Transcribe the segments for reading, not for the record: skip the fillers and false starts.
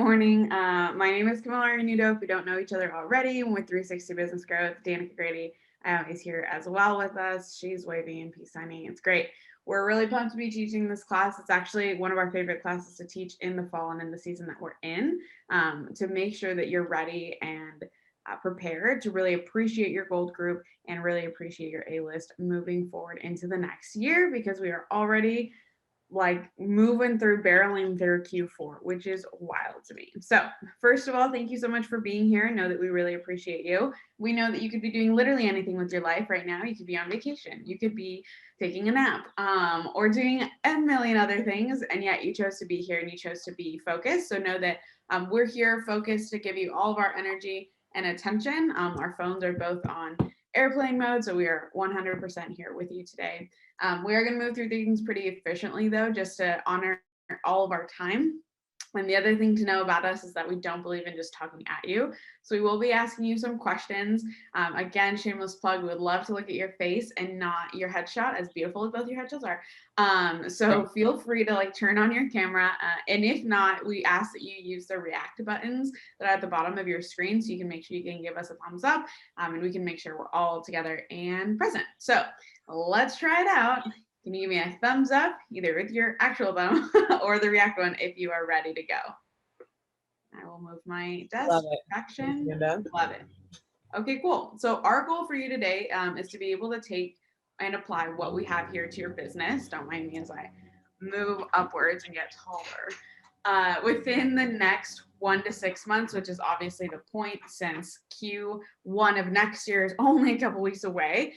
morning. My name is Camilla Arnudo. If we don't know each other already, I'm with 360 Business Growth. Danica Grady is here as well with us. She's waving and peace signing. It's great. We're really pumped to be teaching this class. It's actually one of our favorite classes to teach in the fall and in the season that we're in, to make sure that you're ready and prepared to really appreciate your gold group and really appreciate your A-list moving forward into the next year, because we are already like barreling through Q4, which is wild to me. So first of all, thank you so much for being here. Know that we really appreciate you. We know that you could be doing literally anything with your life right now. You could be on vacation. You could be taking a nap, or doing a million other things. And yet you chose to be here and you chose to be focused. So know that we're here focused to give you all of our energy and attention. Our phones are both on airplane mode. So we are 100% here with you today. We are going to move through things pretty efficiently, though, just to honor all of our time. And the other thing to know about us is that we don't believe in just talking at you. So we will be asking you some questions. Again, shameless plug, we would love to look at your face and not your headshot, as beautiful as both your headshots are. So feel free to turn on your camera. And if not, we ask that you use the react buttons that are at the bottom of your screen, so you can make sure you can give us a thumbs up, and we can make sure we're all together and present. So let's try it out. Can you give me a thumbs up, either with your actual thumb or the react one, if you are ready to go? I will move my desk. Love it. Action. Love it. Okay, cool. So our goal for you today is to be able to take and apply what we have here to your business. Don't mind me as I move upwards and get taller. Within the next 1 to 6 months, which is obviously the point, since Q1 of next year is only a couple weeks away.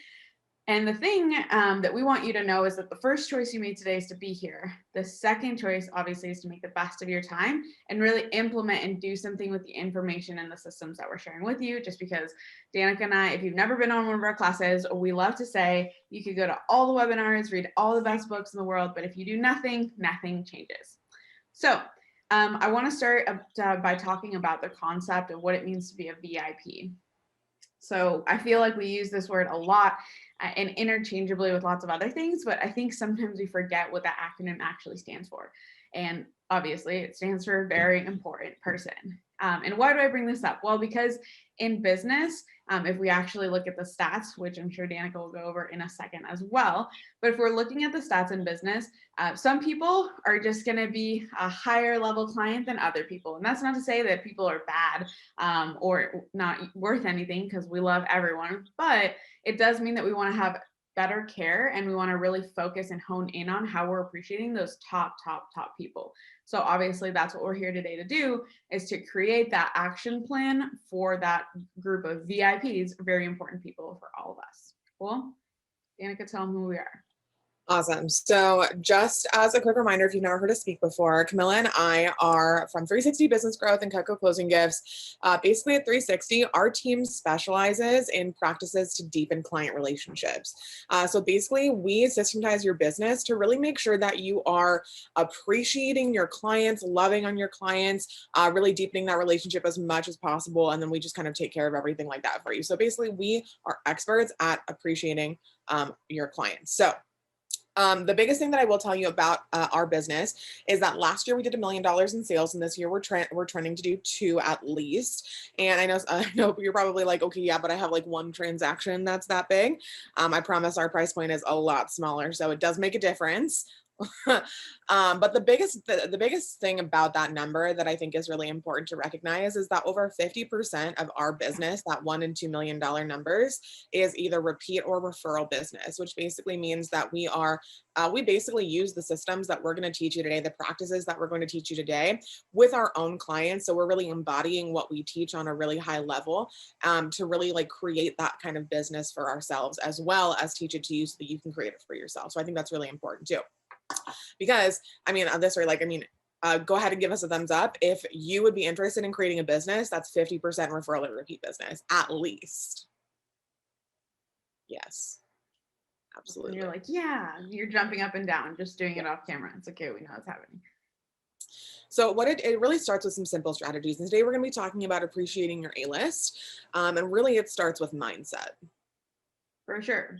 And the thing that we want you to know is that the first choice you made today is to be here. The second choice, obviously, is to make the best of your time and really implement and do something with the information and the systems that we're sharing with you. Just because Danica and I, if you've never been on one of our classes, we love to say you could go to all the webinars, read all the best books in the world, but if you do nothing, nothing changes. So I want to start by talking about the concept of what it means to be a VIP. So I feel like we use this word a lot and interchangeably with lots of other things, but I think sometimes we forget what that acronym actually stands for. And obviously it stands for very important person. And why do I bring this up? Well, because in business, if we actually look at the stats, which I'm sure Danica will go over in a second as well, but if we're looking at the stats in business, some people are just going to be a higher level client than other people. And that's not to say that people are bad or not worth anything, because we love everyone, but it does mean that we want to have better care and we want to really focus and hone in on how we're appreciating those top people. So obviously that's what we're here today to do, is to create that action plan for that group of VIPs, very important people for all of us. Cool? Danica, tell them who we are. Awesome. So just as a quick reminder, if you've never heard us speak before, Camilla and I are from 360 Business Growth and Cutco Closing Gifts. Basically at 360, our team specializes in practices to deepen client relationships. So basically we systematize your business to really make sure that you are appreciating your clients, loving on your clients, really deepening that relationship as much as possible. And then we just kind of take care of everything like that for you. So basically we are experts at appreciating your clients. So the biggest thing that I will tell you about our business is that last year we did $1 million in sales, and this year we're trending to do 2 at least. And I know you're probably like, okay, yeah, but I have like 1 transaction that's that big. I promise our price point is a lot smaller, so it does make a difference. But the biggest thing about that number that I think is really important to recognize is that over 50% of our business, that $1 and $2 million numbers, is either repeat or referral business, which basically means that we basically use the systems that we're going to teach you today, the practices that we're going to teach you today, with our own clients. So we're really embodying what we teach on a really high level, to really create that kind of business for ourselves, as well as teach it to you so that you can create it for yourself. So I think that's really important too. Because on this way, go ahead and give us a thumbs up if you would be interested in creating a business that's 50% referral or repeat business, at least. Yes, absolutely. And you're like, yeah, you're jumping up and down, just doing it off camera. It's okay, we know it's happening. So what it really starts with some simple strategies. And today we're going to be talking about appreciating your A-list. And really it starts with mindset. For sure.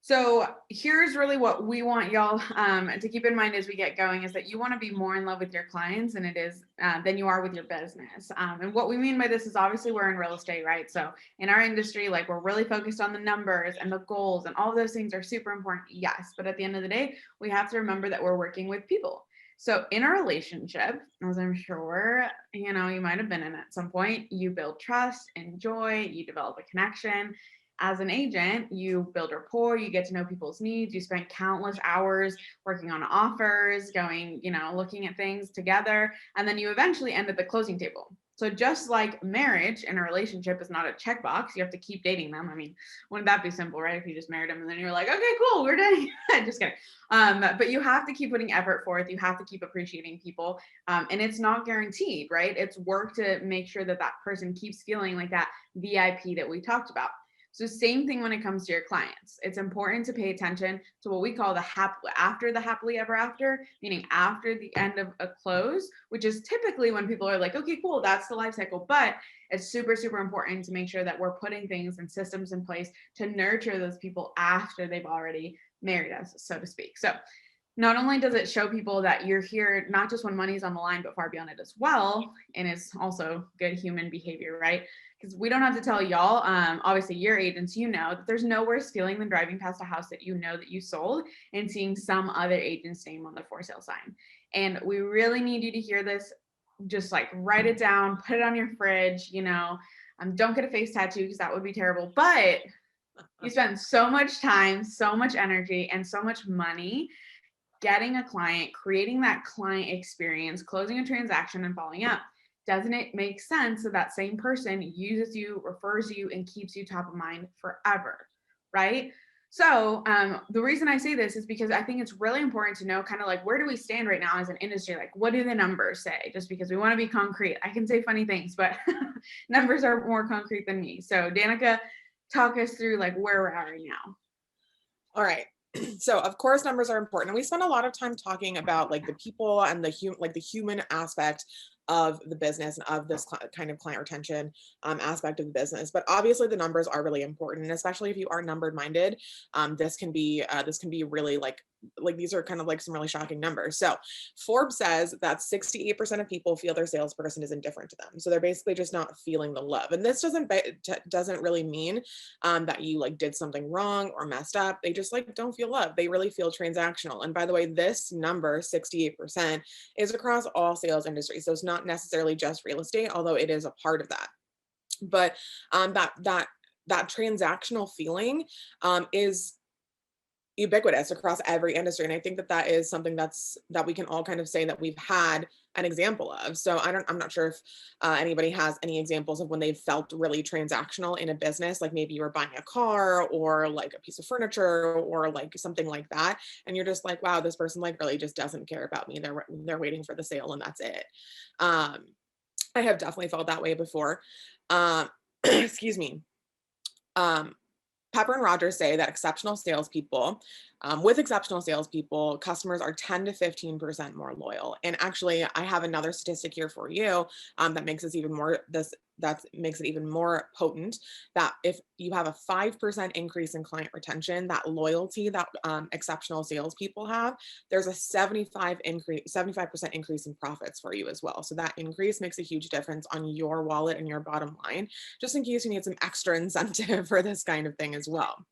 So here's really what we want y'all to keep in mind as we get going is that you want to be more in love with your clients than you are with your business. And what we mean by this is obviously we're in real estate, right? So in our industry, like we're really focused on the numbers and the goals and all of those things are super important. Yes. But at the end of the day, we have to remember that we're working with people. So in a relationship, as I'm sure, you might have been in at some point, you build trust and joy, you develop a connection. As an agent, you build rapport, you get to know people's needs, you spend countless hours working on offers, going, looking at things together, and then you eventually end at the closing table. So just like marriage in a relationship is not a checkbox, you have to keep dating them. I mean, wouldn't that be simple, right? If you just married them and then you're like, okay, cool, we're dating. Just kidding. But you have to keep putting effort forth. You have to keep appreciating people. And it's not guaranteed, right? It's work to make sure that that person keeps feeling like that VIP that we talked about. So same thing when it comes to your clients. It's important to pay attention to what we call after the happily ever after, meaning after the end of a close, which is typically when people are like, okay, cool, that's the life cycle. But it's super, super important to make sure that we're putting things and systems in place to nurture those people after they've already married us, so to speak. So not only does it show people that you're here not just when money's on the line, but far beyond it as well, and it's also good human behavior, right? Because we don't have to tell y'all, obviously your agents, that there's no worse feeling than driving past a house that that you sold and seeing some other agent's name on the for sale sign. And we really need you to hear this. Just like write it down, put it on your fridge, don't get a face tattoo because that would be terrible. But you spend so much time, so much energy, and so much money getting a client, creating that client experience, closing a transaction and following up. Doesn't it make sense that that same person uses you, refers you, and keeps you top of mind forever, right? So the reason I say this is because I think it's really important to know kind of like where do we stand right now as an industry? Like what do the numbers say? Just because we want to be concrete. I can say funny things, but numbers are more concrete than me. So Danica, talk us through like where we're at right now. All right. So of course numbers are important. And we spend a lot of time talking about like the people and the human aspect of the business and of this kind of client retention aspect of the business. But obviously the numbers are really important, and especially if you are numbered minded, this can be really like these are kind of like some really shocking numbers. So Forbes says that 68% of people feel their salesperson is indifferent to them. So they're basically just not feeling the love. And this doesn't really mean that you like did something wrong or messed up. They just like don't feel love. They really feel transactional. And by the way, this number 68% is across all sales industries. So it's not necessarily just real estate, although it is a part of that. But that transactional feeling is ubiquitous across every industry. And I think that is something that we can all kind of say that we've had an example of. So I'm not sure if anybody has any examples of when they've felt really transactional in a business, like maybe you were buying a car or like a piece of furniture or like something like that. And you're just like, wow, this person like really just doesn't care about me. They're waiting for the sale and that's it. I have definitely felt that way before. Excuse me. Pepper and Rogers say that with exceptional salespeople, customers are 10 to 15% more loyal. And actually, I have another statistic here for you that makes it even more potent. That if you have a 5% increase in client retention, that loyalty that exceptional salespeople have, there's a 75% increase in profits for you as well. So that increase makes a huge difference on your wallet and your bottom line, just in case you need some extra incentive for this kind of thing as well.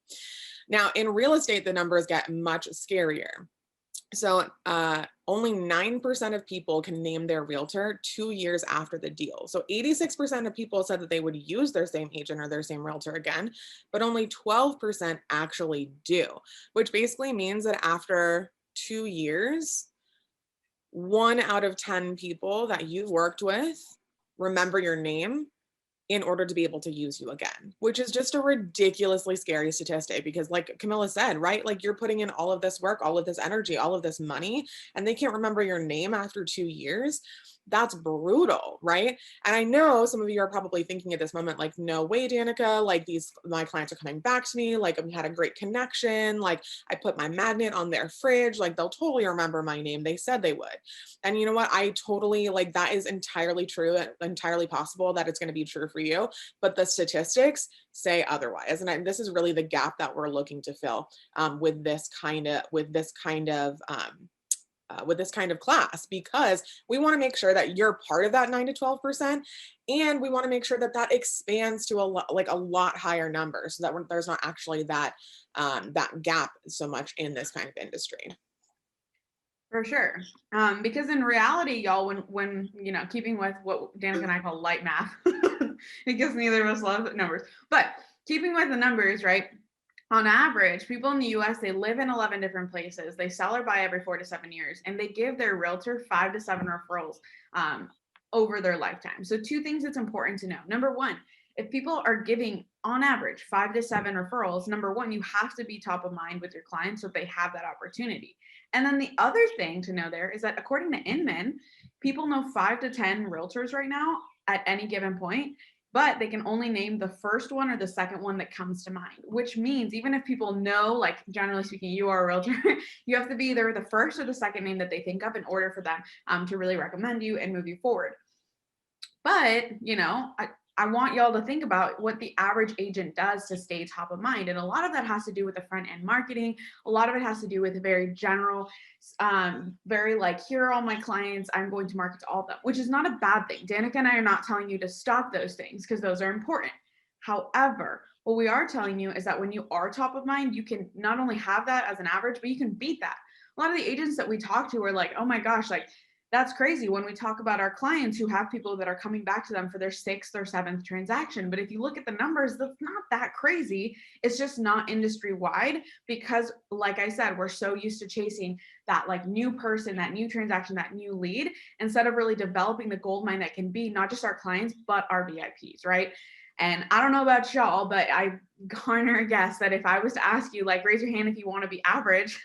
Now, in real estate, the numbers get much scarier. So only 9% of people can name their realtor 2 years after the deal. So 86% of people said that they would use their same agent or their same realtor again, but only 12% actually do, which basically means that after 2 years, 1 out of 10 people that you've worked with remember your name in order to be able to use you again, which is just a ridiculously scary statistic because like Camilla said, right? Like you're putting in all of this work, all of this energy, all of this money, and they can't remember your name after 2 years. That's brutal, right? And I know some of you are probably thinking at this moment, like, no way, Danica, like my clients are coming back to me. Like we had a great connection. Like I put my magnet on their fridge. Like they'll totally remember my name. They said they would. And you know what? I totally like that is entirely true and entirely possible that it's going to be true for you. But the statistics say otherwise. And this is really the gap that we're looking to fill with this kind of with this kind of class, because we want to make sure that you're part of that 9 to 12%, and we want to make sure that that expands to a lot higher number, so that there's not actually that that gap so much in this kind of industry. For sure. Because in reality, y'all, when keeping with what Danica and I call light math, because neither of us love numbers, but keeping with the numbers, right? On average, people in the US, they live in 11 different places. They sell or buy every 4 to 7 years, and they give their realtor 5 to 7 referrals over their lifetime. So 2 things that's important to know. Number 1, if people are giving on average 5 to 7 referrals, number 1, you have to be top of mind with your clients so they have that opportunity. And then the other thing to know there is that according to Inman, people know 5 to 10 realtors right now at any given point, but they can only name the first one or the second one that comes to mind, which means even if people know, like generally speaking, you are a realtor, you have to be either the first or the second name that they think of in order for them to really recommend you and move you forward. But, I want y'all to think about what the average agent does to stay top of mind. And a lot of that has to do with the front end marketing. A lot of it has to do with very general, very like, here are all my clients, I'm going to market to all of them, which is not a bad thing. Danica and I are not telling you to stop those things because those are important. However, what we are telling you is that when you are top of mind, you can not only have that as an average, but you can beat that. A lot of the agents that we talk to are like, oh my gosh, like, that's crazy when we talk about our clients who have people that are coming back to them for their 6th or 7th transaction. But if you look at the numbers, that's not that crazy. It's just not industry wide because, like I said, we're so used to chasing that like new person, that new transaction, that new lead, instead of really developing the gold mine that can be not just our clients, but our VIPs, right? And I don't know about y'all, but I garner a guess that if I was to ask you, like, raise your hand if you want to be average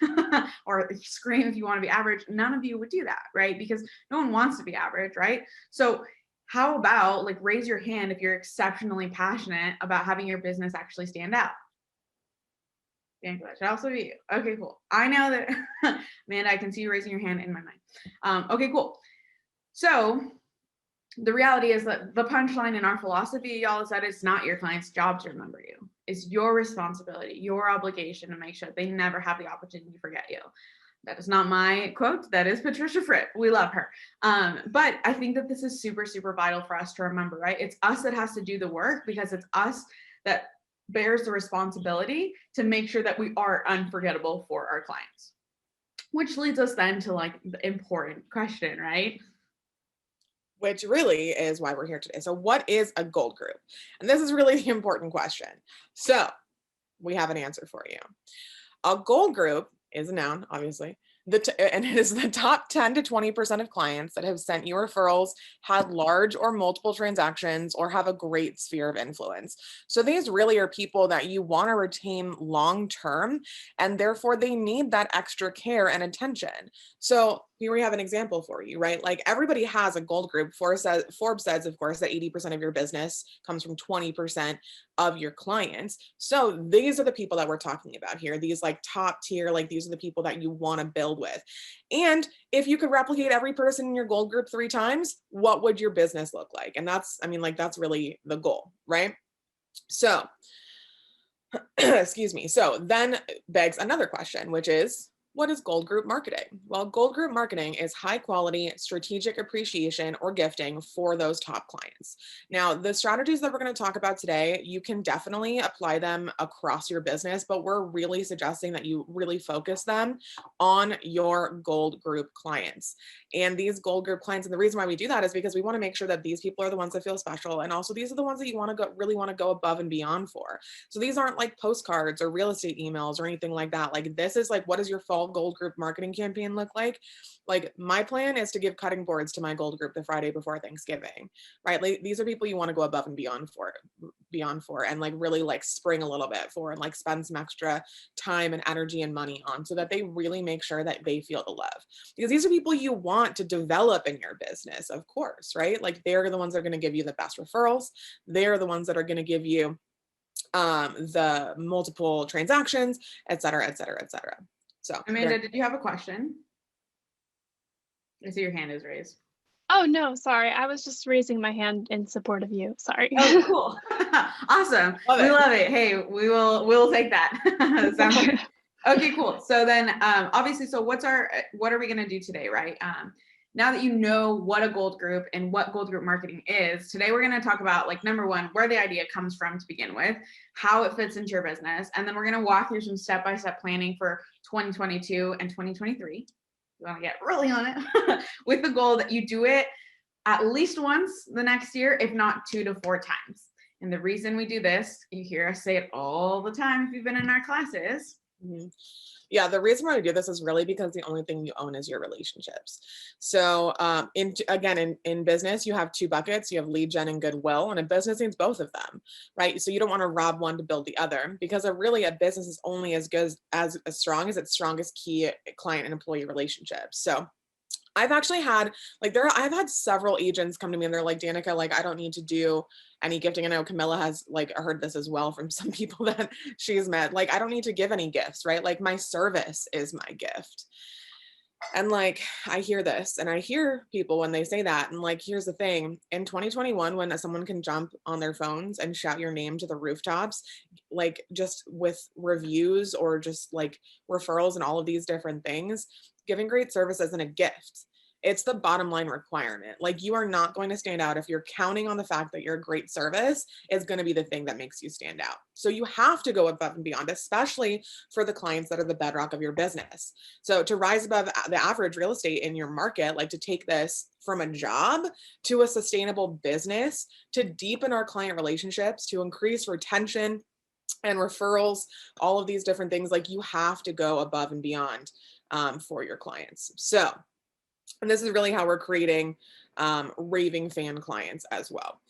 or scream if you want to be average, none of you would do that, right? Because no one wants to be average, right? So how about like raise your hand if you're exceptionally passionate about having your business actually stand out? That should also be you. Okay, cool. I know that, Amanda, I can see you raising your hand in my mind. Okay, cool. So the reality is that the punchline in our philosophy, y'all, is that it's not your client's job to remember you. It's your responsibility, your obligation to make sure they never have the opportunity to forget you. That is not my quote. That is Patricia Fripp. We love her. But I think that this is super, super vital for us to remember, right? It's us that has to do the work because it's us that bears the responsibility to make sure that we are unforgettable for our clients. Which leads us then to like the important question, right? Which really is why we're here today. So what is a gold group? And this is really the important question. So we have an answer for you. A gold group is a noun, obviously, and it is the top 10 to 20% of clients that have sent you referrals, had large or multiple transactions, or have a great sphere of influence. So these really are people that you want to retain long term, and therefore they need that extra care and attention. So here we have an example for you, right? Like everybody has a gold group. Forbes says, of course, that 80% of your business comes from 20% of your clients. So these are the people that we're talking about here. These like top tier, like these are the people that you want to build with. And if you could replicate every person in your gold group 3 times, what would your business look like? And that's, I mean, like that's really the goal, right? So, excuse me. So then begs another question, which is, what is gold group marketing? Well, gold group marketing is high quality strategic appreciation or gifting for those top clients. Now, the strategies that we're going to talk about today, you can definitely apply them across your business, but we're really suggesting that you really focus them on your gold group clients. And these gold group clients, and the reason why we do that is because we want to make sure that these people are the ones that feel special. And also these are the ones that you want to really want to go above and beyond for. So these aren't like postcards or real estate emails or anything like that. Like this is like, what does your fall gold group marketing campaign look like? Like my plan is to give cutting boards to my gold group the Friday before Thanksgiving, right? Like these are people you want to go above and beyond for. beyond for, and like really like spring a little bit for, and like spend some extra time and energy and money on, so that they really make sure that they feel the love, because these are people you want to develop in your business, of course, right? Like they're the ones that are going to give you the best referrals. They're the ones that are going to give you the multiple transactions, et cetera, et cetera, et cetera. So Amanda, did you have a question? I see your hand is raised. Oh, no, sorry. I was just raising my hand in support of you. Sorry. Oh, cool. Awesome. We love it. Hey, we'll take that. Sounds good. Okay, cool. So then obviously, so what are we going to do today, right? Now that you know what a gold group and what gold group marketing is, today we're going to talk about, like, number one, where the idea comes from to begin with, how it fits into your business, and then we're going to walk through some step-by-step planning for 2022 and 2023. You want to get really on it with the goal that you do it at least once the next year, if not 2 to 4 times. And the reason we do this, you hear us say it all the time if you've been in our classes. Mm-hmm. Yeah, the reason why we do this is really because the only thing you own is your relationships. So in business, you have 2 buckets. You have lead gen and goodwill, and a business needs both of them, right? So you don't want to rob one to build the other, because a business is only as good as strong as its strongest key client and employee relationships. So I've actually had I've had several agents come to me and they're like, Danica, like, I don't need to do any gifting. I know Camilla has like heard this as well from some people that she's met. Like, I don't need to give any gifts, right? Like, my service is my gift. And like, I hear this and I hear people when they say that. And like, here's the thing, in 2021, when someone can jump on their phones and shout your name to the rooftops, like just with reviews or just like referrals and all of these different things, giving great service isn't a gift. It's the bottom line requirement. Like, you are not going to stand out if you're counting on the fact that your great service is going to be the thing that makes you stand out. So you have to go above and beyond, especially for the clients that are the bedrock of your business. So to rise above the average real estate in your market, like to take this from a job to a sustainable business, to deepen our client relationships, to increase retention and referrals, all of these different things, like you have to go above and beyond for your clients. So, and this is really how we're creating raving fan clients as well.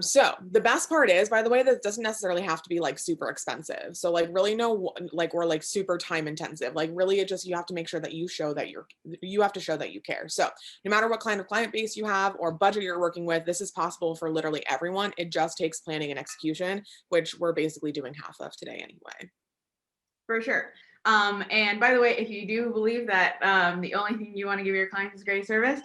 So the best part is, by the way, that doesn't necessarily have to be like super expensive. So like really or like super time intensive, like really it just, you have to make sure that you show that you have to show that you care. So no matter what kind of client base you have or budget you're working with, this is possible for literally everyone. It just takes planning and execution, which we're basically doing half of today anyway. For sure. And by the way, if you do believe that the only thing you want to give your clients is great service,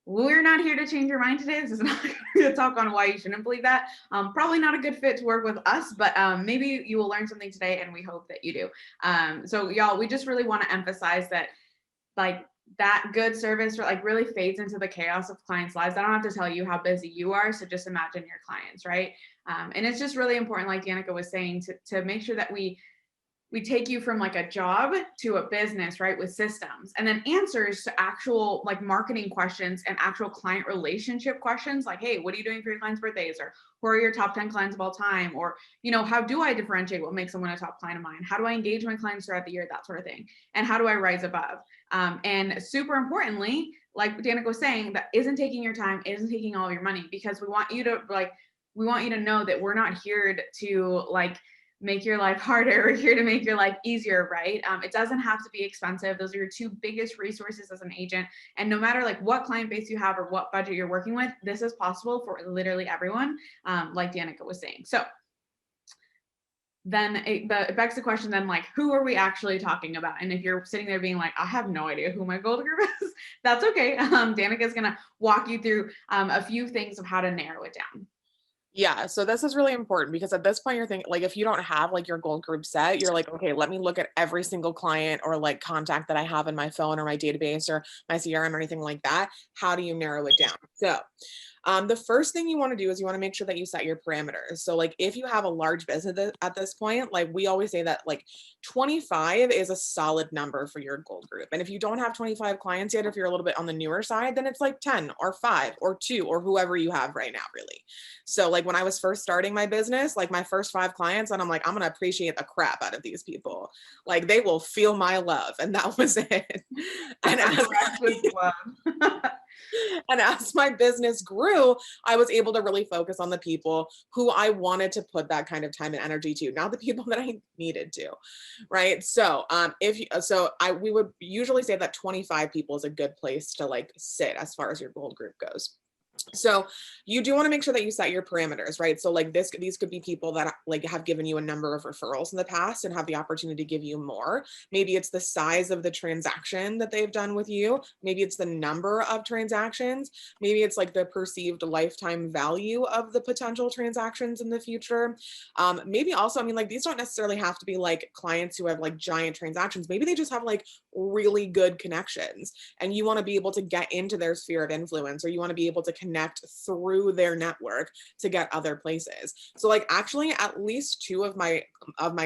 we're not here to change your mind today. This is not to talk on why you shouldn't believe that. Probably not a good fit to work with us, but maybe you will learn something today, and we hope that you do. So y'all, we just really want to emphasize that, like, that good service like really fades into the chaos of clients' lives. I don't have to tell you how busy you are, so just imagine your clients, right? And it's just really important, like Danica was saying, to make sure that we take you from like a job to a business, right? With systems, and then answers to actual like marketing questions and actual client relationship questions. Like, hey, what are you doing for your clients' birthdays? Or who are your top 10 clients of all time? Or, you know, how do I differentiate what makes someone a top client of mine? How do I engage my clients throughout the year? That sort of thing. And how do I rise above? And super importantly, like Danica was saying, that isn't taking your time, isn't taking all of your money, because we want you to know that we're not here to like make your life harder. We're here to make your life easier, right? It doesn't have to be expensive. Those are your 2 biggest resources as an agent. And no matter like what client base you have or what budget you're working with, this is possible for literally everyone, like Danica was saying. So then it begs the question then, like, who are we actually talking about? And if you're sitting there being like, I have no idea who my gold group is, that's okay. Danica is going to walk you through a few things of how to narrow it down. Yeah, so this is really important, because at this point you're thinking, like, if you don't have like your gold group set, you're like, okay, let me look at every single client or like contact that I have in my phone or my database or my CRM or anything like that. How do you narrow it down? So the first thing you want to do is you want to make sure that you set your parameters. So like, if you have a large business at this point, like we always say that like 25 is a solid number for your gold group. And if you don't have 25 clients yet, if you're a little bit on the newer side, then it's like 10 or 5 or 2 or whoever you have right now, really. So like when I was first starting my business, like my first 5 clients, and I'm like, I'm going to appreciate the crap out of these people. Like they will feel my love. And that was it. And as my business grew, 2, I was able to really focus on the people who I wanted to put that kind of time and energy to, not the people that I needed to, right? So we would usually say that 25 people is a good place to like sit as far as your gold group goes. So you do want to make sure that you set your parameters, right? So like these could be people that like have given you a number of referrals in the past and have the opportunity to give you more. Maybe it's the size of the transaction that they've done with you. Maybe it's the number of transactions. Maybe it's like the perceived lifetime value of the potential transactions in the future. Maybe also, I mean, like these don't necessarily have to be like clients who have like giant transactions. Maybe they just have like really good connections and you want to be able to get into their sphere of influence, or you want to be able to connect through their network to get other places. So like actually at least 2 of my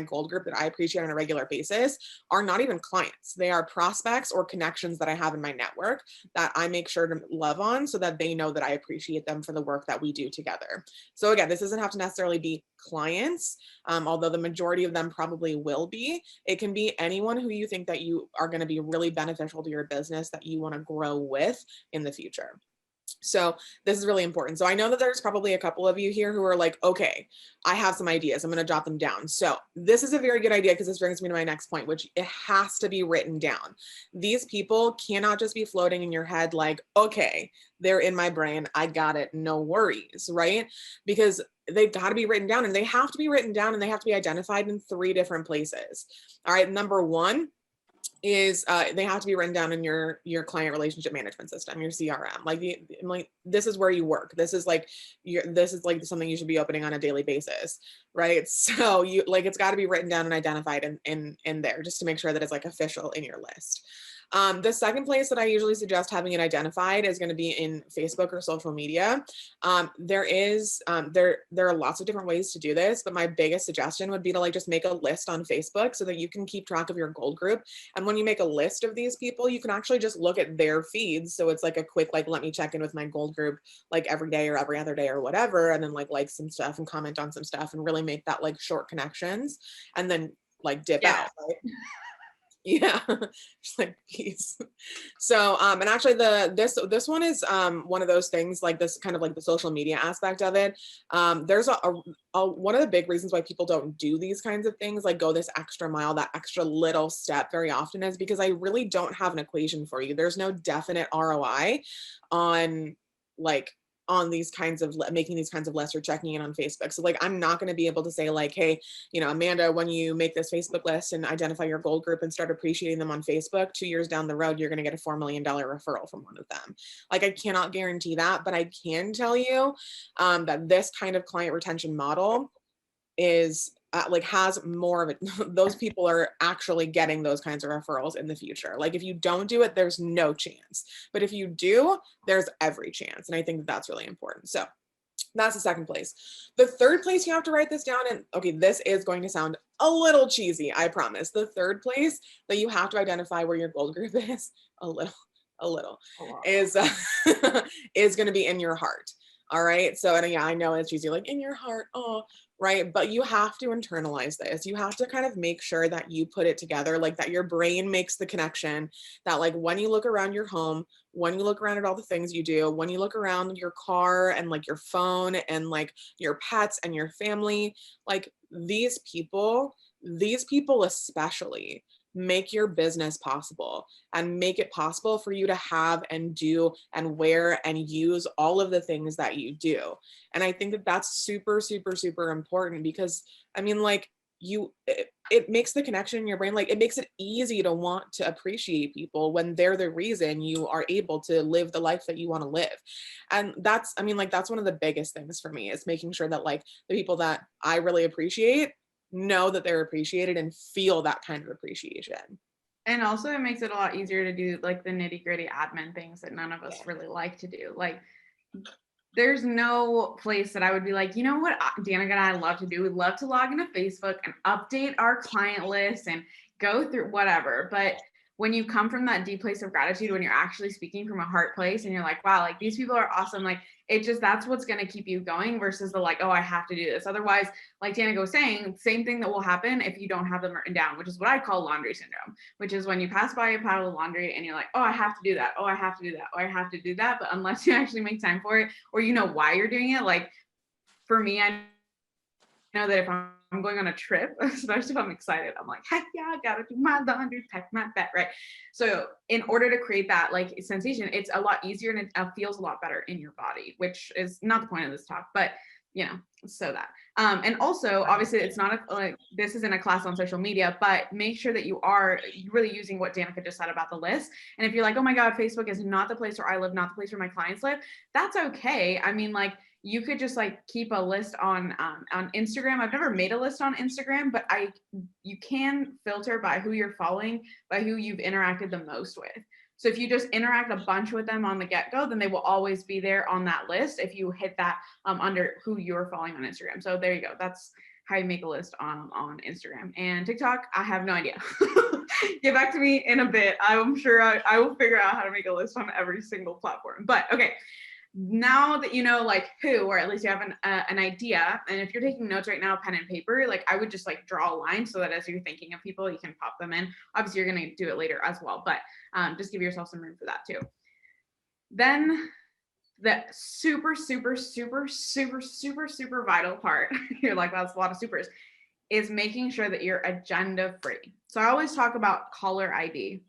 gold group that I appreciate on a regular basis are not even clients. They are prospects or connections that I have in my network that I make sure to love on so that they know that I appreciate them for the work that we do together. So again, this doesn't have to necessarily be clients, although the majority of them probably will be. It can be anyone who you think that you are going to be really beneficial to your business that you want to grow with in the future. So this is really important. So I know that there's probably a couple of you here who are like, okay, I have some ideas. I'm going to jot them down. So this is a very good idea because this brings me to my next point, which it has to be written down. These people cannot just be floating in your head like, okay, they're in my brain. I got it. No worries, right? Because they've got to be written down, and they have to be written down, and they have to be identified in 3 different places. All right. Number 1 is they have to be written down in your client relationship management system, your CRM. Like this is where you work. This is like something you should be opening on a daily basis, right? So you like it's got to be written down and identified in there just to make sure that it's like official in your list. The second place that I usually suggest having it identified is going to be in Facebook or social media. There are lots of different ways to do this, but my biggest suggestion would be to like just make a list on Facebook so that you can keep track of your gold group. And when you make a list of these people, you can actually just look at their feeds. So it's like a quick, like, let me check in with my gold group like every day or every other day or whatever. And then like some stuff and comment on some stuff and really make that like short connections and then like dip out, right? Yeah, just like peace. So, and actually this one is one of those things like this kind of like the social media aspect of it. There's one of the big reasons why people don't do these kinds of things, like go this extra mile, that extra little step very often is because I really don't have an equation for you. There's no definite ROI on these kinds of making these kinds of lists or checking in on Facebook. So like, I'm not going to be able to say like, hey, Amanda, when you make this Facebook list and identify your gold group and start appreciating them on Facebook, 2 years down the road, you're going to get a $4 million referral from one of them. Like, I cannot guarantee that, but I can tell you that this kind of client retention model is has more of it. Those people are actually getting those kinds of referrals in the future. Like if you don't do it, there's no chance. But if you do, there's every chance. And I think that that's really important. So that's the second place. The third place you have to write this down, and okay, this is going to sound a little cheesy, I promise. The third place that you have to identify where your gold group is, a little, is going to be in your heart. All right. So, and yeah, I know it's cheesy, like in your heart, oh, right. But you have to internalize this. You have to kind of make sure that you put it together, like that your brain makes the connection that like when you look around your home, when you look around at all the things you do, when you look around your car and like your phone and like your pets and your family, like these people especially make your business possible and make it possible for you to have and do and wear and use all of the things that you do. And I think that that's super, super, super important because I mean, like it makes the connection in your brain, like it makes it easy to want to appreciate people when they're the reason you are able to live the life that you want to live. And that's, I mean, like that's one of the biggest things for me is making sure that like the people that I really appreciate know that they're appreciated and feel that kind of appreciation. And also it makes it a lot easier to do like the nitty gritty admin things that none of us really like to do. Like there's no place that I would be like, you know what, Danica and I love to do? We'd love to log into Facebook and update our client list and go through whatever. But when you come from that deep place of gratitude, when you're actually speaking from a heart place and you're like, wow, like these people are awesome. Like that's what's going to keep you going versus the like, oh, I have to do this. Otherwise, like Danica was saying, same thing that will happen if you don't have them written down, which is what I call laundry syndrome, which is when you pass by a pile of laundry and you're like, oh, I have to do that. Oh, I have to do that. Oh, I have to do that. But unless you actually make time for it, or you know why you're doing it, like for me, I know that if I'm going on a trip, especially if I'm excited, I'm like, heck yeah, I gotta do my laundry, pack my bag, right? So in order to create that like sensation, it's a lot easier and it feels a lot better in your body, which is not the point of this talk, but you know, so that. And also, obviously, it's not like this isn't a class on social media, but make sure that you are really using what Danica just said about the list. And if you're like, oh my God, Facebook is not the place where I live, not the place where my clients live, that's okay. I mean, like, you could just like keep a list on Instagram. I've never made a list on Instagram, but you can filter by who you're following, by who you've interacted the most with. So if you just interact a bunch with them on the get-go, then they will always be there on that list if you hit that under who you're following on Instagram. So there you go. That's how you make a list on Instagram. And TikTok, I have no idea. Get back to me in a bit. I'm sure I will figure out how to make a list on every single platform. But okay. Now that you know like who, or at least you have an idea, and if you're taking notes right now, pen and paper, like I would just like draw a line so that as you're thinking of people, you can pop them in. Obviously, you're going to do it later as well, but just give yourself some room for that too. Then the super, super, super, super, super, super vital part, you're like, that's a lot of supers, is making sure that you're agenda free. So I always talk about caller ID.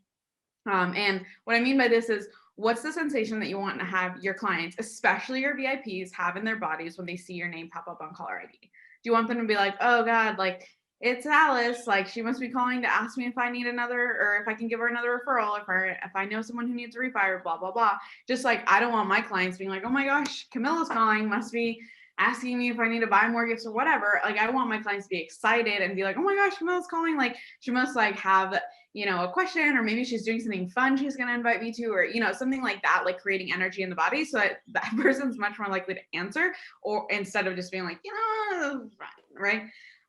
And what I mean by this is, what's the sensation that you want to have your clients, especially your VIPs, have in their bodies when they see your name pop up on caller ID? Do you want them to be like, oh God, like it's Alice, like she must be calling to ask me if I need another, or if I can give her another referral, if I know someone who needs a refire, blah, blah, blah. Just like, I don't want my clients being like, oh my gosh, Camilla's calling, must be asking me if I need to buy more gifts or whatever. Like I want my clients to be excited and be like, oh my gosh, Camilla's calling. Like she must like have, you know, a question, or maybe she's doing something fun she's going to invite me to, or, you know, something like that, like creating energy in the body so that person's much more likely to answer, or instead of just being like, yeah, right.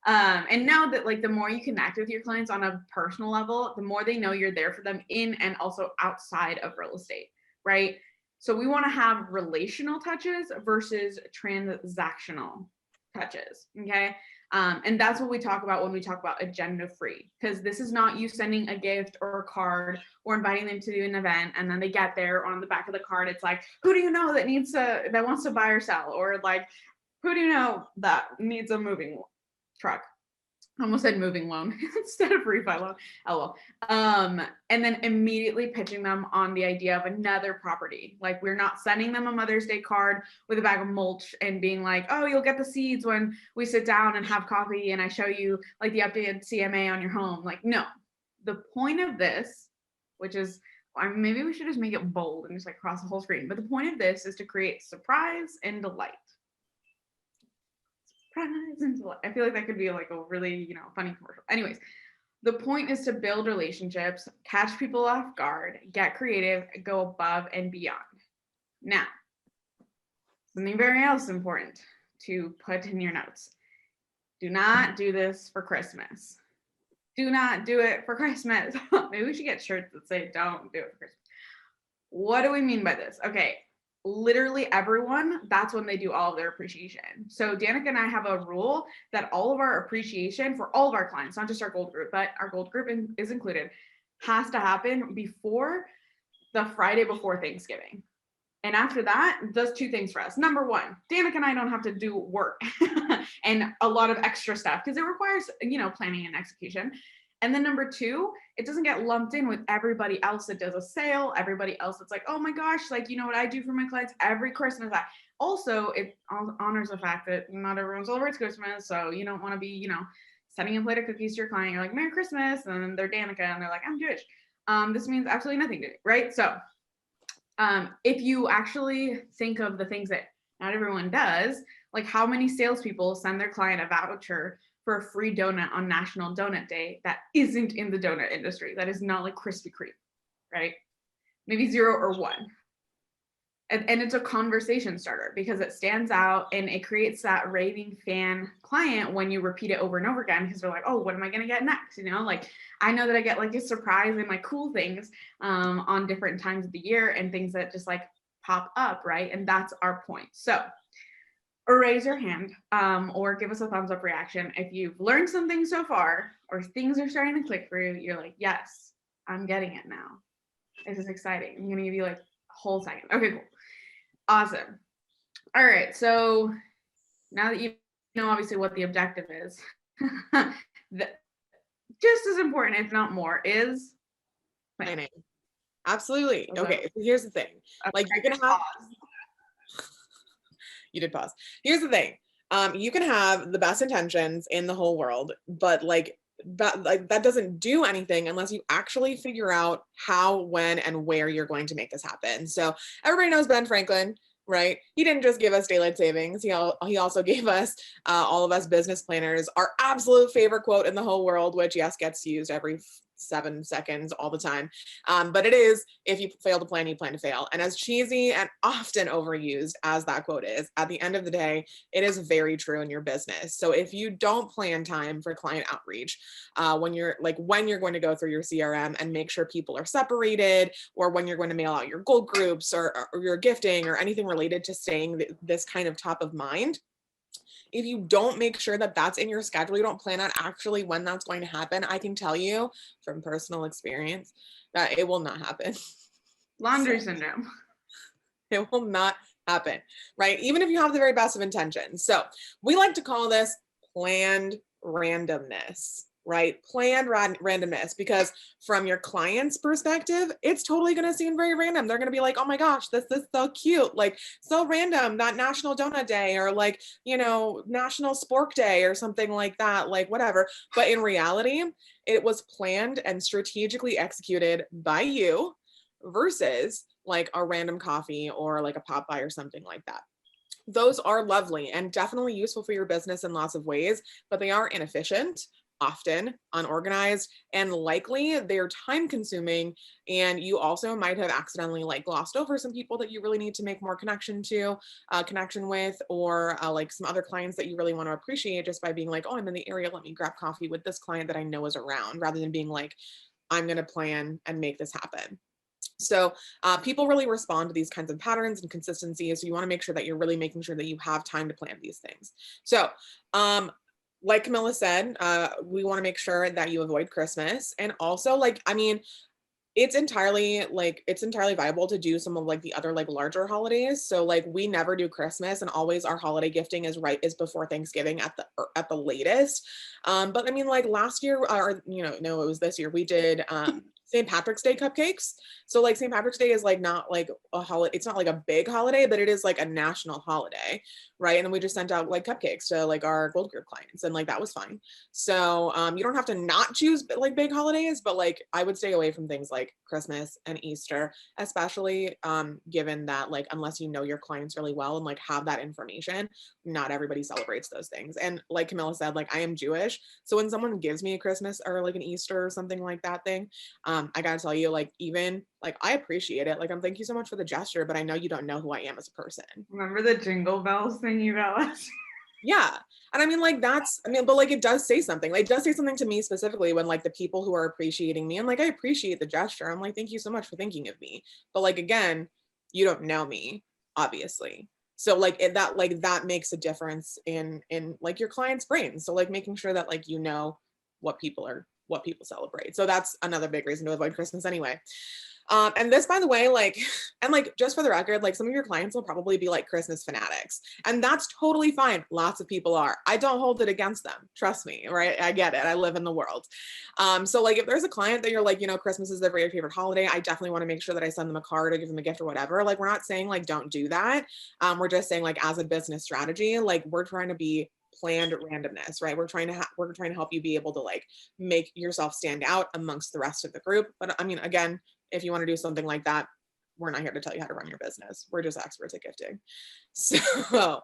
And now that like the more you connect with your clients on a personal level, the more they know you're there for them in and also outside of real estate, right? So we want to have relational touches versus transactional touches, okay? And that's what we talk about when we talk about agenda free, because this is not you sending a gift or a card or inviting them to do an event and then they get there, on the back of the card it's like, who do you know that wants to buy or sell, or like, who do you know that needs a moving truck? I almost said moving loan instead of refi loan. LOL. And then immediately pitching them on the idea of another property. Like we're not sending them a Mother's Day card with a bag of mulch and being like, oh, you'll get the seeds when we sit down and have coffee and I show you like the updated CMA on your home. Like, no, the point of this, which is, maybe we should just make it bold and just like cross the whole screen. But the point of this is to create surprise and delight. I feel like that could be like a really, you know, funny commercial. Anyways, the point is to build relationships, catch people off guard, get creative, go above and beyond. Now, something very else important to put in your notes. Do not do this for Christmas. Do not do it for Christmas. Maybe we should get shirts that say don't do it for Christmas. What do we mean by this? Okay. Literally everyone, that's when they do all of their appreciation. So Danica and I have a rule that all of our appreciation for all of our clients, not just our gold group, but our gold group is included, has to happen before the Friday before Thanksgiving. And after that, it does two things for us. Number one, Danica and I don't have to do work and a lot of extra stuff because it requires, you know, planning and execution. And then number two, it doesn't get lumped in with everybody else that does a sale, everybody else that's like, oh my gosh, like, you know what I do for my clients every Christmas. Also, it honors the fact that not everyone celebrates Christmas. So you don't want to be, you know, sending a plate of cookies to your client. You're like, Merry Christmas. And then they're Danica and they're like, I'm Jewish. This means absolutely nothing to me, right? So if you actually think of the things that not everyone does, like how many salespeople send their client a voucher for a free donut on National Donut Day that isn't in the donut industry, that is not like Krispy Kreme, right? Maybe 0 or 1. and it's a conversation starter because it stands out and it creates that raving fan client when you repeat it over and over again, because they're like, oh, what am I going to get next? Like I know that I get like a surprise and like cool things on different times of the year and things that just like pop up, right? And that's our point. So raise your hand or give us a thumbs up reaction if you've learned something so far or things are starting to click for you. You're like, yes, I'm getting it now. This is exciting. I'm gonna give you like a whole second. Okay, cool. Awesome. All right, so now that you know obviously what the objective is, just as important, if not more, is planning. Absolutely. Okay. Okay, so here's the thing. Like you're gonna have you did pause. Here's the thing. You can have the best intentions in the whole world, but that doesn't do anything unless you actually figure out how, when, and where you're going to make this happen. So everybody knows Ben Franklin, right? He didn't just give us daylight savings. He also gave us, all of us business planners, our absolute favorite quote in the whole world, which yes, gets used every 7 seconds all the time. But it is, if you fail to plan, you plan to fail. And as cheesy and often overused as that quote is, at the end of the day, it is very true in your business. So if you don't plan time for client outreach, when you're going to go through your CRM and make sure people are separated, or when you're going to mail out your gold groups or your gifting or anything related to staying this kind of top of mind, if you don't make sure that that's in your schedule, you don't plan out actually when that's going to happen, I can tell you from personal experience that it will not happen. laundry syndrome. It will not happen, right? Even if you have the very best of intentions. So we like to call this planned randomness, right? Planned randomness, because from your client's perspective, it's totally going to seem very random. They're going to be like, oh my gosh, this is so cute. Like so random, that National Donut Day, or like, National Spork Day or something like that, like whatever. But in reality, it was planned and strategically executed by you versus like a random coffee or like a pop-by or something like that. Those are lovely and definitely useful for your business in lots of ways, but they are inefficient, often unorganized, and likely they're time consuming. And you also might have accidentally like glossed over some people that you really need to make more connection with, or like some other clients that you really want to appreciate just by being like, oh, I'm in the area, let me grab coffee with this client that I know is around, rather than being like, I'm going to plan and make this happen. So people really respond to these kinds of patterns and consistencies. So you want to make sure that you're really making sure that you have time to plan these things. So like Camilla said, we want to make sure that you avoid Christmas. And also it's entirely viable to do some of like the other like larger holidays. So like we never do Christmas, and always our holiday gifting is before Thanksgiving at the latest. But I mean, like last year, or no, it was this year, we did St. Patrick's Day cupcakes. So like St. Patrick's Day is like not like a holiday, it's not like a big holiday, but it is like a national holiday, right? And then we just sent out like cupcakes to like our gold group clients, and like that was fine. So you don't have to not choose like big holidays, but like I would stay away from things like Christmas and Easter, especially given that like unless you know your clients really well and like have that information, not everybody celebrates those things. And like Camilla said, like I am Jewish, so when someone gives me a Christmas or like an Easter or something like that thing, I gotta tell you, like even like I appreciate it. Like thank you so much for the gesture, but I know you don't know who I am as a person. Remember the Jingle Bells thing you got us? Yeah. And I mean, like, but like, it does say something. Like, it does say something to me specifically when like the people who are appreciating me, and like, I appreciate the gesture. I'm like, thank you so much for thinking of me. But like, again, you don't know me, obviously. So like that makes a difference in like your client's brain. So like making sure that like, what people celebrate. So that's another big reason to avoid Christmas anyway. And this, by the way, just for the record, like some of your clients will probably be like Christmas fanatics, and that's totally fine. Lots of people are. I don't hold it against them. Trust me, right? I get it. I live in the world. So like if there's a client that you're like, Christmas is their very favorite holiday, I definitely want to make sure that I send them a card or give them a gift or whatever. Like we're not saying like don't do that. We're just saying like as a business strategy, like we're trying to be planned randomness, right? We're trying to help you be able to like make yourself stand out amongst the rest of the group. But I mean, again, if you want to do something like that, we're not here to tell you how to run your business. We're just experts at gifting. So,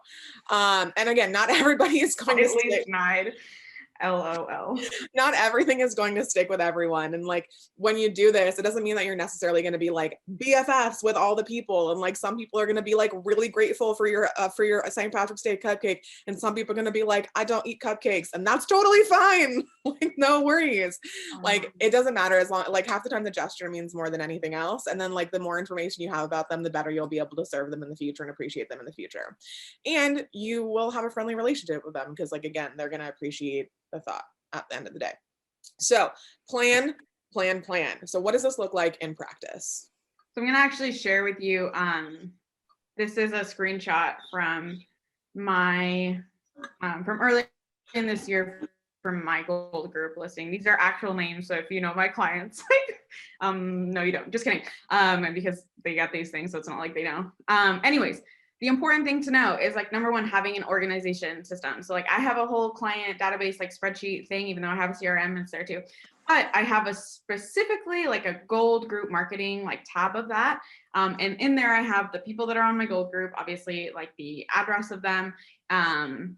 and again, not everybody is going to Slightly denied. LOL. Not everything is going to stick with everyone. And like when you do this, it doesn't mean that you're necessarily going to be like BFFs with all the people. And like some people are going to be like really grateful for your St. Patrick's Day cupcake. And some people are going to be like, I don't eat cupcakes. And that's totally fine. Like, no worries. Like it doesn't matter as long, like half the time the gesture means more than anything else. And then like the more information you have about them, the better you'll be able to serve them in the future and appreciate them in the future. And you will have a friendly relationship with them because like, again, they're going to appreciate the thought at the end of the day. So plan. So what does this look like in practice? So I'm going to actually share with you, this is a screenshot from my, from early in this year from my gold group listing. These are actual names. So if you know my clients, no, you don't, just kidding. Because they got these things, so it's not like they know. Anyways, the important thing to know is like, number one, having an organization system. So like I have a whole client database, like spreadsheet thing, even though I have a CRM, it's there too. But I have a specifically like a gold group marketing like tab of that. And in there I have the people that are on my gold group, obviously like the address of them. And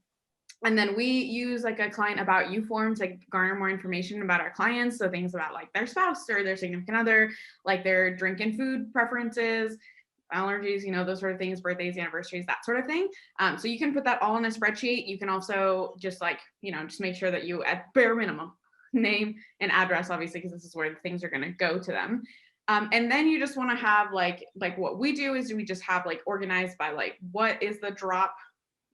then we use like a client about you form to garner more information about our clients. So things about like their spouse or their significant other, like their drink and food preferences, allergies, you know, those sort of things, birthdays, anniversaries, that sort of thing. So you can put that all in a spreadsheet. You can also just like, you know, just make sure that you at bare minimum name and address, obviously, because this is where the things are going to go to them. And then you just want to have like what we do is we just have like organized by like, what is the drop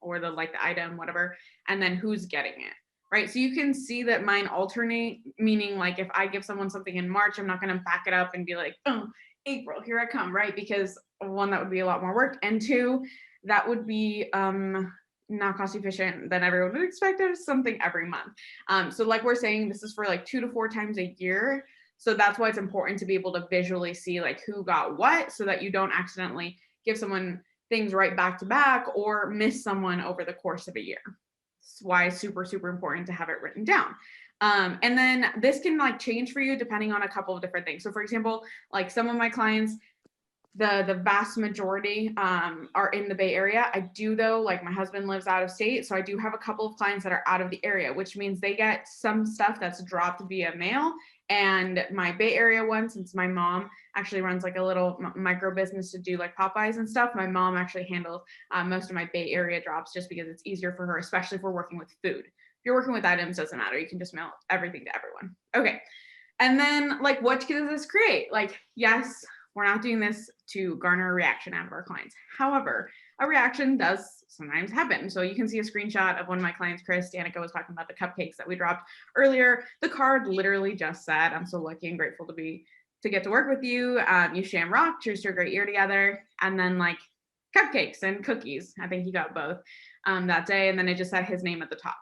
or the like the item, whatever, and then who's getting it. Right. So you can see that mine alternate, meaning like if I give someone something in March, I'm not going to back it up and be like, oh, April, here I come, right? Because one, that would be a lot more work. And two, that would be not cost efficient than everyone would expect of something every month. So like we're saying, this is for like 2 to 4 times a year. So that's why it's important to be able to visually see like who got what, so that you don't accidentally give someone things right back to back or miss someone over the course of a year. That's why it's super, super important to have it written down. And then this can like change for you depending on a couple of different things. So for example, like some of my clients, the vast majority are in the Bay Area. I do though, like my husband lives out of state. So I do have a couple of clients that are out of the area, which means they get some stuff that's dropped via mail. And my Bay Area one, since my mom actually runs like a little micro business to do like Popeyes and stuff, my mom actually handles most of my Bay Area drops just because it's easier for her, especially if we're working with food. If you're working with items, doesn't matter. You can just mail everything to everyone. Okay. And then like, what does this create? Like, yes, we're not doing this to garner a reaction out of our clients. However, a reaction does sometimes happen. So you can see a screenshot of one of my clients, Chris. Danica was talking about the cupcakes that we dropped earlier. The card literally just said, I'm so lucky and grateful to get to work with you. You shamrock, cheers to a great year together. And then like cupcakes and cookies. I think he got both that day. And then it just said his name at the top.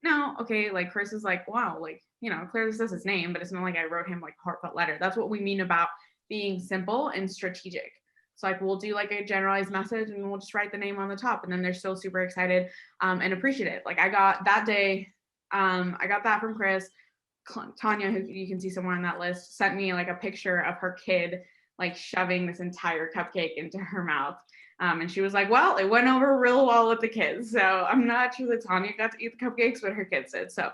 No, okay, like Chris is like, wow, like, you know, clearly says his name, but it's not like I wrote him like a heartfelt letter. That's what we mean about being simple and strategic. So like we'll do like a generalized message and we'll just write the name on the top, and then they're still super excited and appreciative. Like I got that day, I got that from Chris. Tanya, who you can see somewhere on that list, sent me like a picture of her kid like shoving this entire cupcake into her mouth. And she was like, well, it went over real well with the kids. So I'm not sure that Tanya got to eat the cupcakes, but her kids did. So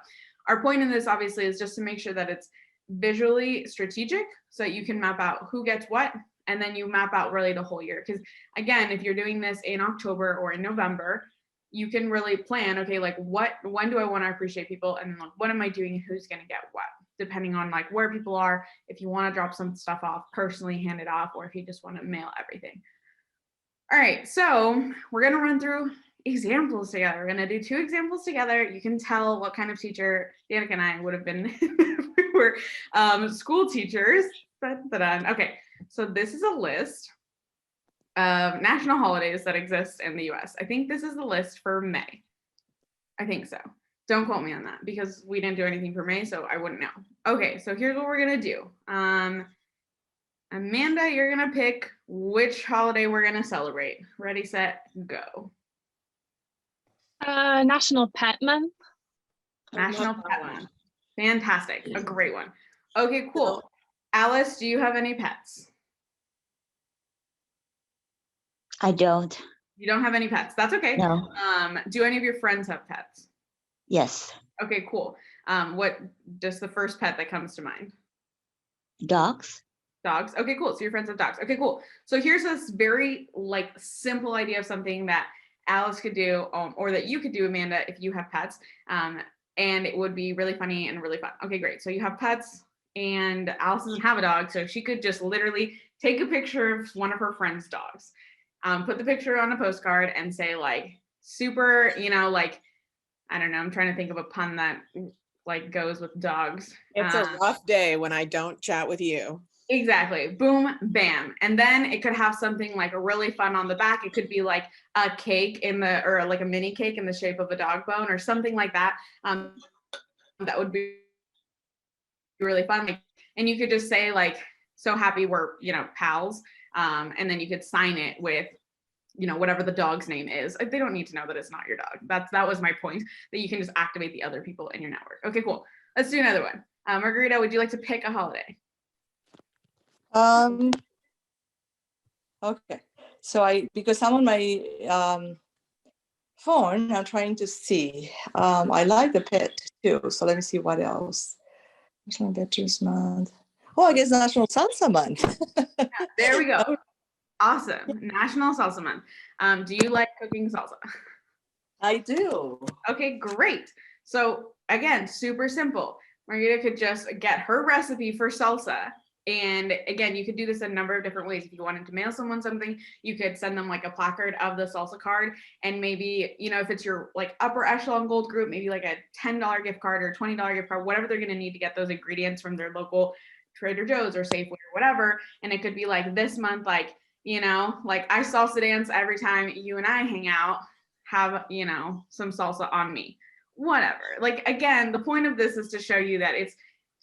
our point in this obviously is just to make sure that it's visually strategic so that you can map out who gets what, and then you map out really the whole year. Because again, if you're doing this in October or in November, you can really plan, okay, like when do I want to appreciate people, and then like, what am I doing and who's going to get what, depending on like where people are, if you want to drop some stuff off, personally hand it off, or if you just want to mail everything. All right, so we're going to run through examples together. We're going to do 2 examples together. You can tell what kind of teacher Danica and I would have been if we were school teachers. Okay, so this is a list of national holidays that exist in the US. I think this is the list for May. I think so. Don't quote me on that because we didn't do anything for May, so I wouldn't know. Okay, so here's what we're going to do. Amanda, you're going to pick which holiday we're going to celebrate. Ready, set, go. National Pet Month. National Pet Month. Fantastic. A great one. Okay, cool. Alice, do you have any pets? I don't. You don't have any pets. That's okay. No. Do any of your friends have pets? Yes. Okay, cool. What just the first pet that comes to mind? Dogs. Dogs. Okay, cool. So you're friends with dogs. Okay, cool. So here's this very like simple idea of something that Alice could do, or that you could do, Amanda, if you have pets. And it would be really funny and really fun. Okay, great. So you have pets, and Alice doesn't have a dog, so she could just literally take a picture of one of her friends' dogs, put the picture on a postcard, and say like super, like I don't know. I'm trying to think of a pun that like goes with dogs. It's a rough day when I don't chat with you. Exactly. Boom, bam. And then it could have something like a really fun on the back. It could be like a cake or like a mini cake in the shape of a dog bone or something like that. That would be really fun. Like, and you could just say like, so happy we're, pals. And then you could sign it with, whatever the dog's name is. They don't need to know that it's not your dog. That was my point, that you can just activate the other people in your network. Okay, cool. Let's do another one. Margarita, would you like to pick a holiday? Okay, so because I'm on my phone, I'm trying to see. I like the pet too, so let me see what else. National Veterans Month. Oh, I guess National Salsa Month. There we go. Awesome. National Salsa Month. Do you like cooking salsa? I do. Okay, great. So again, super simple. Margarita could just get her recipe for salsa. And again, you could do this in a number of different ways. If you wanted to mail someone something, you could send them like a placard of the salsa card. And maybe, if it's your like upper echelon gold group, maybe like a $10 gift card or $20 gift card, whatever they're going to need to get those ingredients from their local Trader Joe's or Safeway or whatever. And it could be like this month, like, like I salsa dance every time you and I hang out, have, some salsa on me, whatever. Like, again, the point of this is to show you that it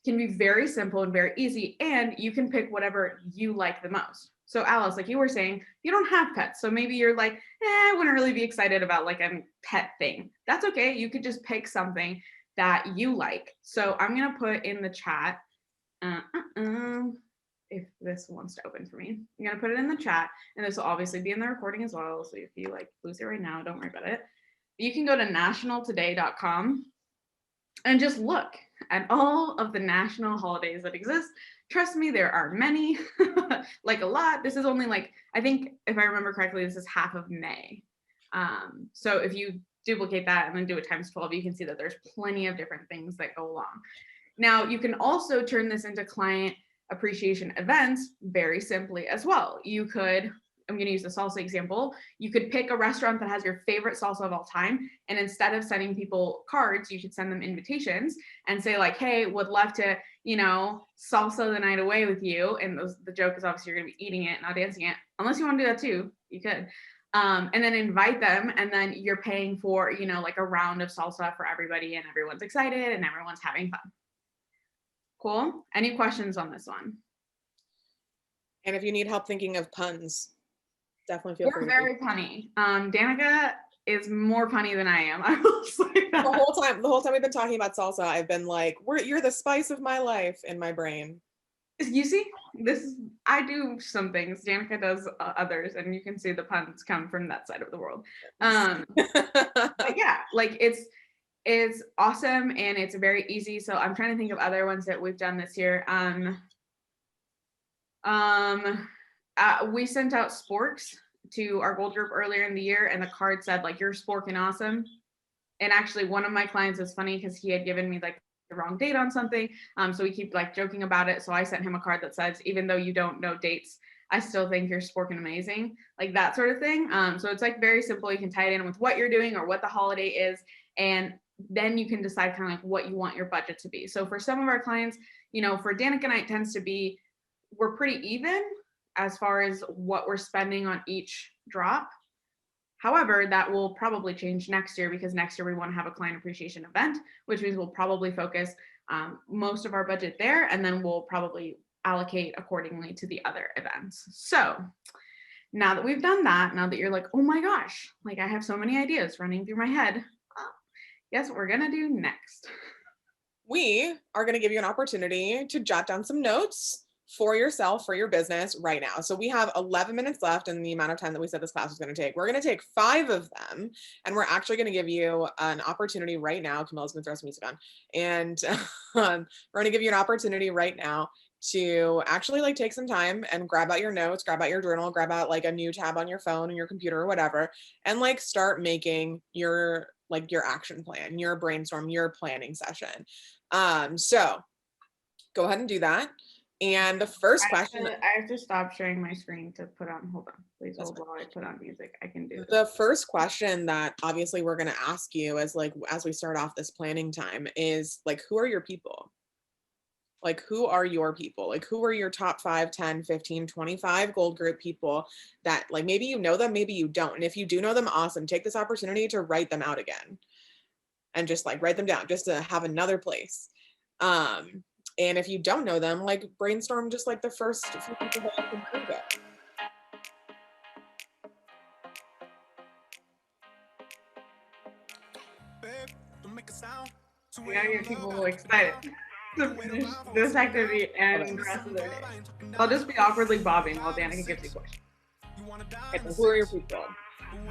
can be very simple and very easy, and you can pick whatever you like the most. So Alice, like you were saying, you don't have pets. So maybe you're like, I wouldn't really be excited about like a pet thing. That's okay. You could just pick something that you like. So I'm going to put in the chat, if this wants to open for me, I'm going to put it in the chat, and this will obviously be in the recording as well. So if you like lose it right now, don't worry about it. You can go to nationaltoday.com and just look at all of the national holidays that exist. Trust me, there are many, like a lot. This is only like, I think if I remember correctly, this is half of May. So if you duplicate that and then do it times 12, you can see that there's plenty of different things that go along. Now, you can also turn this into client appreciation events very simply as well. You could, I'm going to use the salsa example. You could pick a restaurant that has your favorite salsa of all time. And instead of sending people cards, you should send them invitations and say like, hey, would love to, salsa the night away with you. And the joke is obviously you're going to be eating it, not dancing it. Unless you want to do that too, you could. And then invite them. And then you're paying for, like a round of salsa for everybody, and everyone's excited and everyone's having fun. Cool. Any questions on this one? And if you need help thinking of puns, definitely feel free. We're very punny. Danica is more punny than I am. I will say that. The whole time we've been talking about salsa, I've been like, you're the spice of my life in my brain. You see, I do some things. Danica does others, and you can see the puns come from that side of the world. But yeah, like it's awesome and it's very easy. So I'm trying to think of other ones that we've done this year. We sent out sporks to our gold group earlier in the year, and the card said like, you're sporking awesome. And actually one of my clients is funny because he had given me like the wrong date on something. So we keep like joking about it. So I sent him a card that says, even though you don't know dates, I still think you're sporking amazing, like that sort of thing. So it's like very simple. You can tie it in with what you're doing or what the holiday is. And then you can decide kind of like what you want your budget to be. So for some of our clients, for Danica and I, it tends to be, we're pretty even as far as what we're spending on each drop. However, that will probably change next year, because next year we want to have a client appreciation event, which means we'll probably focus most of our budget there, and then we'll probably allocate accordingly to the other events. So now that we've done that, now that you're like, oh my gosh, like I have so many ideas running through my head, guess what we're gonna do next? We are going to give you an opportunity to jot down some notes for yourself, for your business right now. So we have 11 minutes left in the amount of time that we said this class was going to take. We're going to take 5 of them, and we're actually going to give you an opportunity right now. Camilla's going to throw some music on, and we're going to give you an opportunity right now to actually like take some time and grab out your notes, grab out your journal, grab out like a new tab on your phone and your computer or whatever, and like start making your action plan, your brainstorm, your planning session. So go ahead and do that. And the first question, I have to stop sharing my screen to put on. Hold on, please hold while I put on music. I can do this. the first question that obviously we're going to ask you as we start off this planning time is like, who are your people? Like, who are your people? Like, who are your top 5, 10, 15, 25 gold group people that like, maybe you know them, maybe you don't. And if you do know them, awesome. Take this opportunity to write them out again and just like write them down just to have another place. And if you don't know them, like brainstorm just like the first few people that you can think of. We gotta get people excited to finish this activity and the rest of their day. I'll just be awkwardly bobbing while Danica gives you questions. Okay, so who are your people?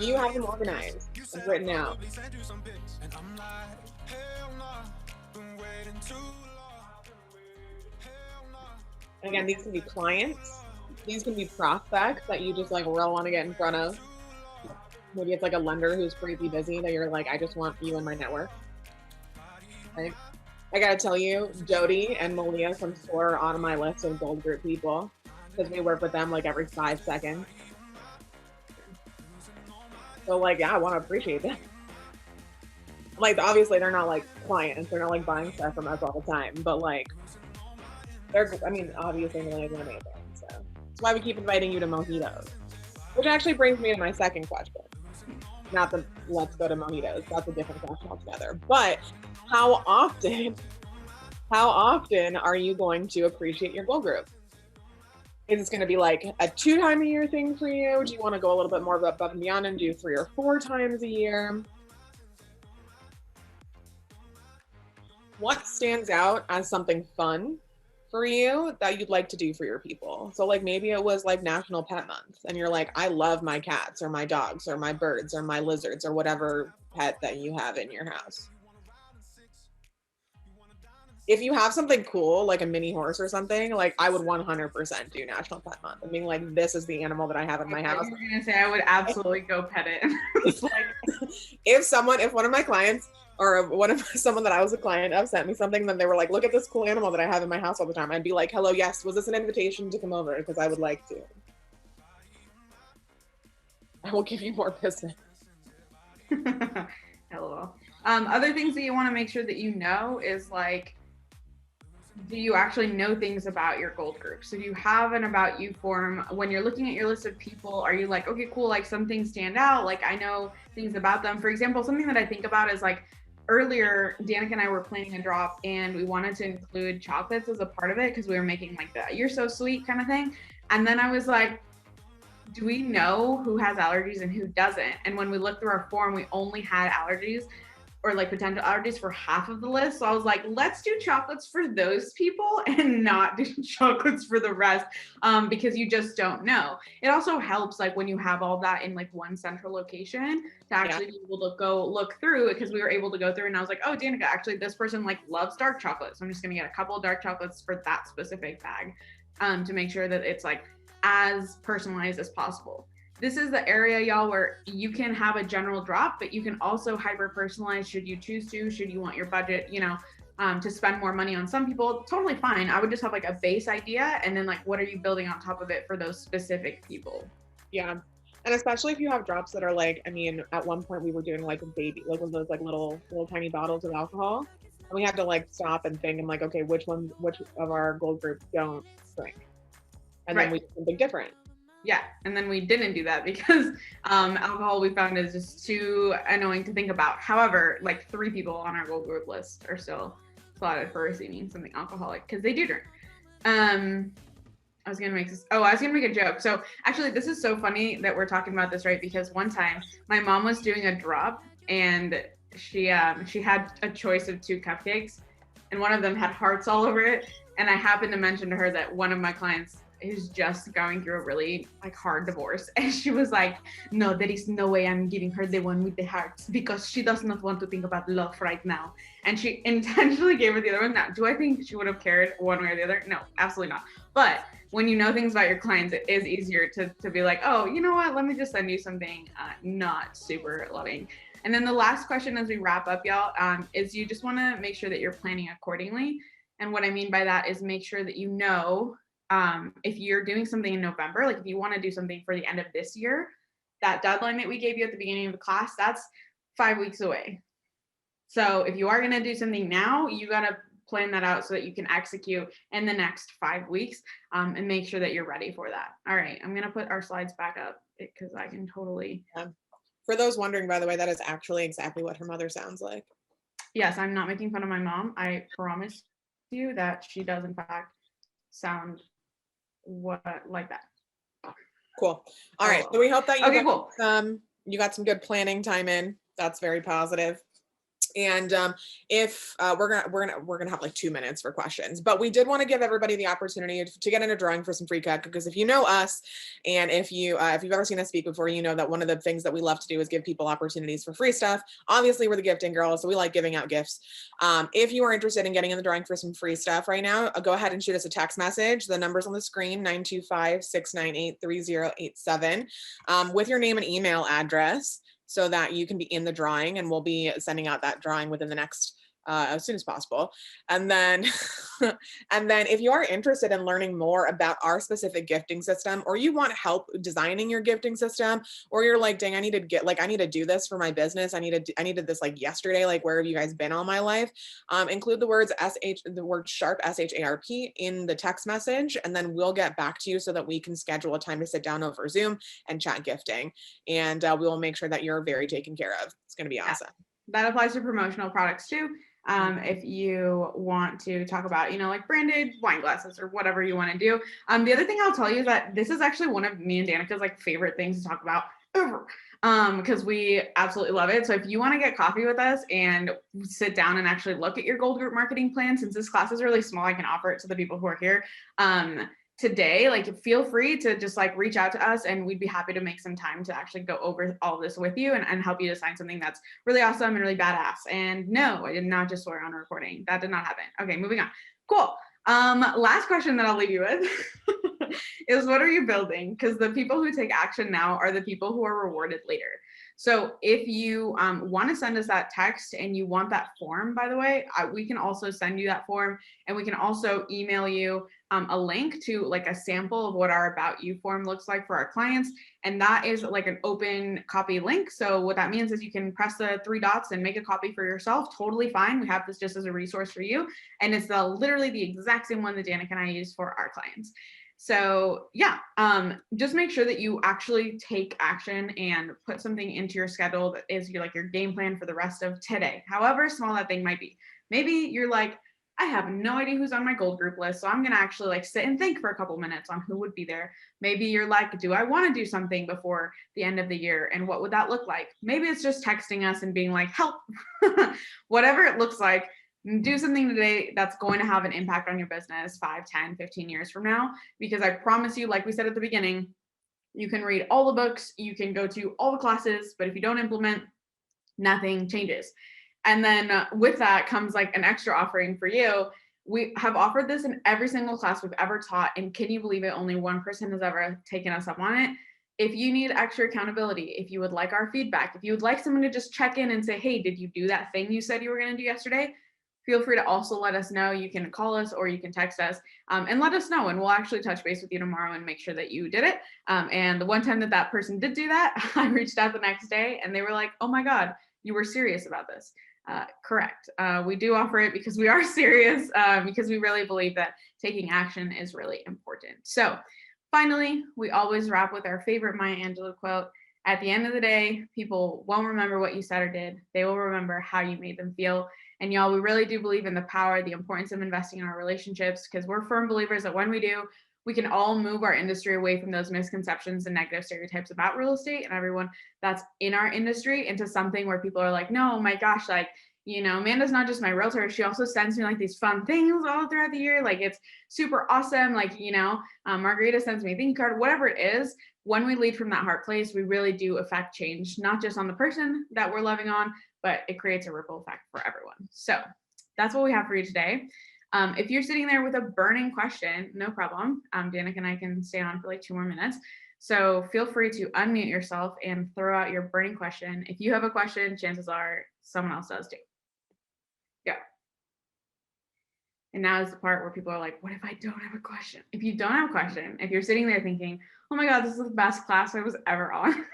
You have them organized and written out. Again, these can be clients. These can be prospects that you just like really want to get in front of. Maybe it's like a lender who's crazy busy that you're like, I just want you in my network. Right? I gotta tell you, Jody and Malia from SOAR are on my list of gold group people because we work with them like every 5 seconds. So like, yeah, I want to appreciate that. Like, obviously they're not like clients, they're not like buying stuff from us all the time, but like, obviously Malia's amazing. So that's why we keep inviting you to mojitos. Which actually brings me to my second question. Not the let's go to mojitos. That's a different question altogether. But how often are you going to appreciate your goal group? Is this going to be like a 2 time a year thing for you? Do you want to go a little bit more above and beyond and do 3 or 4 times a year? What stands out as something fun for you that you'd like to do for your people? So like maybe it was like National Pet Month and you're like, I love my cats or my dogs or my birds or my lizards or whatever pet that you have in your house. If you have something cool, like a mini horse or something, like I would 100% do National Pet Month. I mean, like this is the animal that I have in my house. You were gonna say I would absolutely go pet it. It's like, if one of my clients or someone that I was a client of sent me something, then they were like, look at this cool animal that I have in my house all the time. I'd be like, hello, yes, was this an invitation to come over? Because I would like to. I will give you more business. LOL. Other things that you want to make sure that you know is like, do you actually know things about your gold group? So do you have an about you form when you're looking at your list of people? Are you like, okay, cool, like some things stand out, like I know things about them. For example, something that I think about is like earlier, Danica and I were planning a drop and we wanted to include chocolates as a part of it because we were making like the you're so sweet kind of thing. And then I was like, do we know who has allergies and who doesn't? And when we looked through our form, we only had allergies or like potential allergies for half of the list. So I was like, let's do chocolates for those people and not do chocolates for the rest, because you just don't know. It also helps like when you have all that in like one central location to actually be able to go look through it, because we were able to go through and I was like, oh, Danica, actually this person like loves dark chocolate. So I'm just gonna get a couple of dark chocolates for that specific bag, to make sure that it's like as personalized as possible. This is the area, y'all, where you can have a general drop, but you can also hyper personalize should you choose to, should you want your budget, to spend more money on some people, totally fine. I would just have like a base idea and then like, what are you building on top of it for those specific people? Yeah. And especially if you have drops that are like, I mean, at one point we were doing like a baby, like one of those like little tiny bottles of alcohol. And we had to like stop and think and like, okay, which of our gold groups don't drink? And then we did something different. Yeah, and then we didn't do that because alcohol we found is just too annoying to think about. However, like 3 people on our gold group list are still slotted for receiving something alcoholic because they do drink. I was gonna make a joke. So actually, this is so funny that we're talking about this, right? Because one time my mom was doing a drop and she had a choice of 2 cupcakes, and one of them had hearts all over it. And I happened to mention to her that one of my clients is just going through a really like hard divorce. And she was like, no, there is no way I'm giving her the one with the hearts because she does not want to think about love right now. And she intentionally gave her the other one. Now, do I think she would have cared one way or the other? No, absolutely not. But when you know things about your clients, it is easier to be like, oh, you know what? Let me just send you something not super loving. And then the last question as we wrap up, y'all, is you just want to make sure that you're planning accordingly. And what I mean by that is make sure that you know if you're doing something in November, like if you want to do something for the end of this year, that deadline that we gave you at the beginning of the class, that's 5 weeks away. So if you are going to do something now, you got to plan that out so that you can execute in the next 5 weeks and make sure that you're ready for that. All right, I'm going to put our slides back up because I can totally. For those wondering, by the way, that is actually exactly what her mother sounds like. Yes, I'm not making fun of my mom. I promise you that she does in fact sound like that. Cool. All right. So we hope that you got some good planning time in. That's very positive. And if we're gonna have like 2 minutes for questions, but we did want to give everybody the opportunity to get in a drawing for some free cut, because if you know us and if you've ever seen us speak before, you know that one of the things that we love to do is give people opportunities for free stuff. Obviously, we're the gifting girls, so we like giving out gifts. If you are interested in getting in the drawing for some free stuff right now, go ahead and shoot us a text message. The number's on the screen, 925-698-3087, with your name and email address, so that you can be in the drawing, and we'll be sending out that drawing within the next as soon as possible. And then if you are interested in learning more about our specific gifting system, or you want help designing your gifting system, or you're like, dang, I need to do this for my business. I needed this like yesterday. Like, where have you guys been all my life? Include the word SHARP, SHARP in the text message, and then we'll get back to you so that we can schedule a time to sit down over Zoom and chat gifting. And we will make sure that you're very taken care of. It's going to be awesome. That applies to promotional products too. If you want to talk about, like branded wine glasses or whatever you want to do. The other thing I'll tell you is that this is actually one of me and Danica's like favorite things to talk about ever, because we absolutely love it. So if you want to get coffee with us and sit down and actually look at your Gold Group marketing plan, since this class is really small, I can offer it to the people who are here today. Like, feel free to just like reach out to us, and we'd be happy to make some time to actually go over all this with you and help you design something that's really awesome and really badass. And no, I did not just swear on a recording. That did not happen. Okay, moving on. Cool. Last question that I'll leave you with is, what are you building? Because the people who take action now are the people who are rewarded later. So if you want to send us that text and you want that form, by the way, we can also send you that form, and we can also email you a link to like a sample of what our About You form looks like for our clients. And that is like an open copy link. So what that means is you can press the 3 dots and make a copy for yourself. Totally fine. We have this just as a resource for you. And it's literally the exact same one that Danica and I use for our clients. So yeah, just make sure that you actually take action and put something into your schedule that is your game plan for the rest of today, however small that thing might be. Maybe you're like, I have no idea who's on my Gold Group list, so I'm gonna actually like sit and think for a couple minutes on who would be there. Maybe you're like, do I want to do something before the end of the year, and what would that look like? Maybe it's just texting us and being like, help. Whatever it looks like, do something today that's going to have an impact on your business 5, 10, 15 years from now. Because I promise you, like we said at the beginning, you can read all the books, you can go to all the classes, but if you don't implement, nothing changes. And then with that comes like an extra offering for you. We have offered this in every single class we've ever taught. And can you believe it? Only one person has ever taken us up on it. If you need extra accountability, if you would like our feedback, if you would like someone to just check in and say, hey, did you do that thing you said you were going to do yesterday? Feel free to also let us know. You can call us or you can text us and let us know. And we'll actually touch base with you tomorrow and make sure that you did it. And the one time that person did do that, I reached out the next day and they were like, oh my God, you were serious about this. Correct. We do offer it because we are serious, because we really believe that taking action is really important. So finally, we always wrap with our favorite Maya Angelou quote. At the end of the day, people won't remember what you said or did. They will remember how you made them feel. And y'all, we really do believe in the power, the importance of investing in our relationships, because we're firm believers that when we do, we can all move our industry away from those misconceptions and negative stereotypes about real estate and everyone that's in our industry into something where people are like, no, my gosh, like You know, Amanda's not just my realtor. She also sends me like these fun things all throughout the year. Like it's super awesome. Like, you know, Margarita sends me a thank you card, whatever it is. When we lead from that heart place, we really do affect change, not just on the person that we're loving on, but it creates a ripple effect for everyone. So that's what we have for you today. If you're sitting there with a burning question, no problem. Danica and I can stay on for like 2 more minutes. So feel free to unmute yourself and throw out your burning question. If you have a question, chances are someone else does too. Yeah. And now is the part where people are like, what if I don't have a question? If you don't have a question, if you're sitting there thinking, oh my God, this is the best class I was ever on,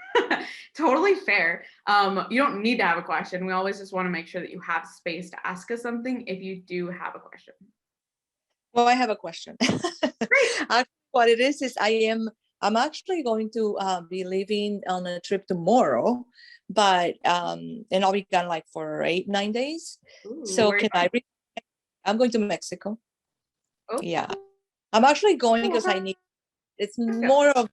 totally fair. You don't need to have a question. We always just want to make sure that you have space to ask us something if you do have a question. Well, I have a question. Actually, what it is I'm actually going to be leaving on a trip tomorrow, but and I'll be gone like for 8-9 days. Ooh, So where are you can I'm going to Mexico. Oh. Yeah, I'm actually going because I need. It's more of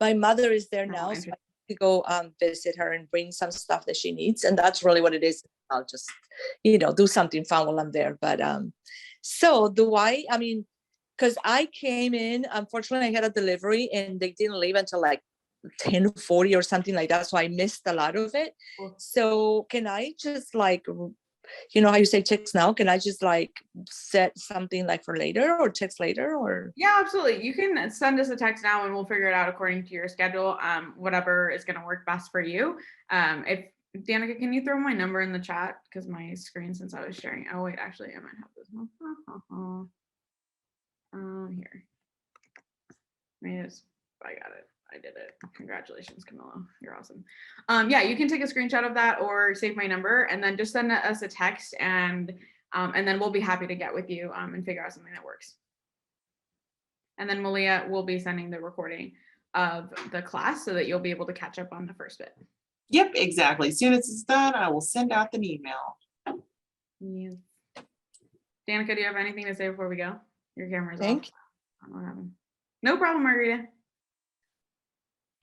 my mother is there now, so I need to go visit her and bring some stuff that she needs, and that's really what it is. I'll just, you know, do something fun while I'm there. But so I mean, because I came in, unfortunately, I had a delivery and they didn't leave until like 10:40 or something like that, so I missed a lot of it. So can I just like, you know how you say text now, can I just like set something like for later or text later? Or yeah, absolutely. You can send us a text now and we'll figure it out according to your schedule, whatever is going to work best for you. If Danica, can you throw my number in the chat, because my screen, since I was sharing, oh wait, actually I might have this one. Here. Yes, I got it. I did it. Congratulations, Camilla. You're awesome. Yeah, you can take a screenshot of that or save my number and then just send us a text, and then we'll be happy to get with you and figure out something that works. And then Malia will be sending the recording of the class so that you'll be able to catch up on the first bit. Yep, exactly. As soon as it's done, I will send out an email. Yes. Danica, do you have anything to say before we go? Your camera's off. Thank you. I don't know what happened. No problem, Margarita.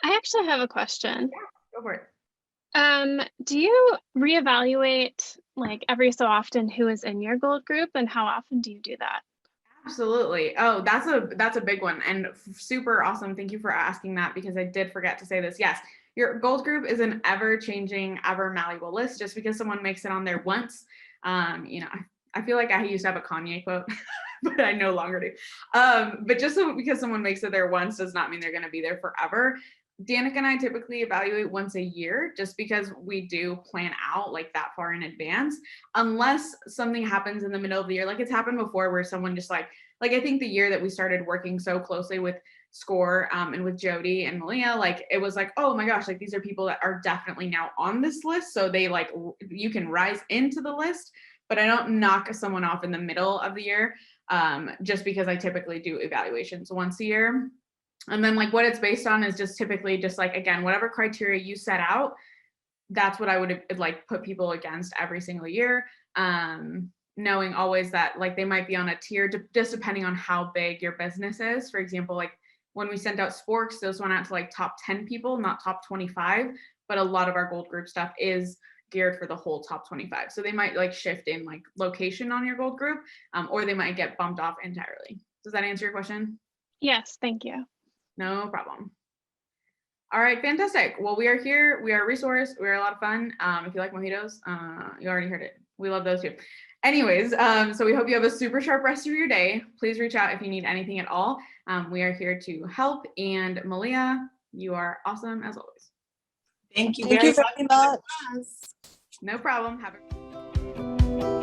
I actually have a question. Go for it. Do you reevaluate like every so often who is in your gold group, and how often do you do that? Absolutely. Oh, that's a big one and super awesome. Thank you for asking that, because I did forget to say this. Yes, your gold group is an ever-changing, ever malleable list. Just because someone makes it on there once, you know, I feel like I used to have a Kanye quote, but I no longer do. But just because someone makes it there once does not mean they're going to be there forever. Danica and I typically evaluate once a year, just because we do plan out like that far in advance, unless something happens in the middle of the year. Like it's happened before where someone just like I think the year that we started working so closely with SCORE and with Jody and Malia, like it was like, oh my gosh, like these are people that are definitely now on this list. So they like, you can rise into the list, but I don't knock someone off in the middle of the year just because I typically do evaluations once a year. And then like what it's based on is just typically just like, again, whatever criteria you set out, that's what I would like put people against every single year. Knowing always that like they might be on a tier just depending on how big your business is. For example, like when we sent out Sporks, those went out to like top 10 people, not top 25, but a lot of our gold group stuff is geared for the whole top 25. So they might like shift in like location on your gold group, or they might get bumped off entirely. Does that answer your question? Yes, thank you. No problem. All right, fantastic. Well, we are here. We are a resource. We are a lot of fun. If you like mojitos, you already heard it. We love those too. Anyways, so we hope you have a super sharp rest of your day. Please reach out if you need anything at all. We are here to help. And Malia, you are awesome as always. Thank you Thank very you very much. No problem. Have a